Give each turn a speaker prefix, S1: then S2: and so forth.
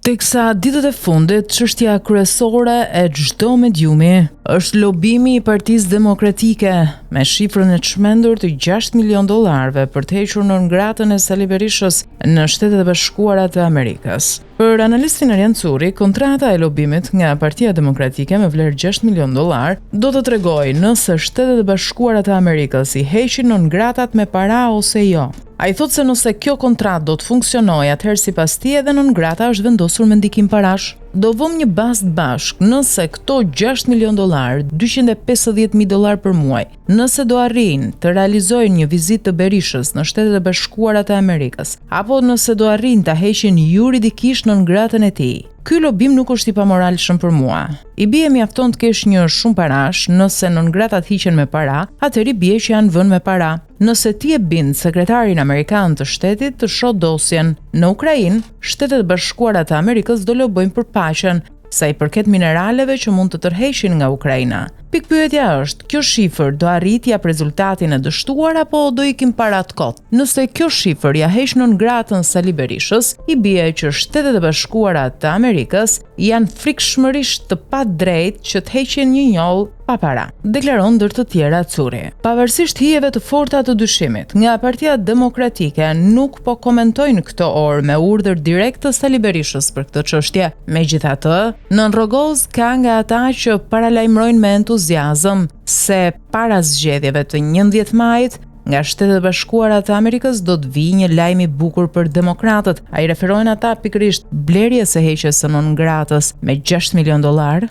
S1: Teksa ditët e fundit, çështja kryesore e çdo mediumi është lobimi i Partisë Demokratike me shifrën e çmendur të 6 milion dollarëve për të hequr në ngratën e Sali Berishës në Shtetet e Bashkuara të Amerikës. Për analistin Arjan Curri, kontrata e lobimit nga Partia Demokratike me vlerë 6 milion dollar do të tregojë nëse Shtetet e Bashkuara të Amerikës i heqin në ngratat me para ose jo. Ai thotë se nëse kjo kontratë do të funksionojë, atëherë sipas tij edhe në ngrata është vendosur me ndikim parash. Do vëmë një bazë bashk nëse këto 6 milion dollar, 250.000 dollar për muaj, nëse do arrijnë të realizojnë një vizitë të Berishës në Shtetet e Bashkuara të Amerikës, apo nëse do arrijnë ta heqin juridikisht në ngratën e tij. Ky lobim nuk është i pamoralshëm për mua. I bie mjafton të kesh një shumë parash, nëse në ngratat hiqen me para, atëherë i bie që janë vënë me para. Nëse ti e bind sekretarin amerikan të shtetit të shoh dosjen në Ukrainë, Shtetet e Bashkuara të Amerikës do lobojnë për paqen sa i përket mineraleve që mund të tërheqin nga Ukraina. Pikpyetja është, kjo shifër do arrit jap rezultatin e dështuar apo do ikim para të kot? Nëse kjo shifër ja heq në ngratën Sali Berishës, i bie që Shtetet e Bashkuara të Amerikës janë frikshmërisht të padrejtë që të heqin një njoll pa para, deklaron ndër të tjera Curri. Pavarësisht hijeve të forta të dyshimit, nga Partia Demokratike nuk po komentojnë këto orë me urdhër direkt të Sali Berishës për këtë çështje. Megjithatë, nën rrogoz ka nga ata që paralajmërojnë me entuziazëm se para zgjedhjeve të 11 majit nga Shtetet e Bashkuara të Amerikës do të vijë një lajm i bukur për demokratët. Ai referojnë ata pikërisht blerjes së heqjes së nëngratës me 6 milion dollar.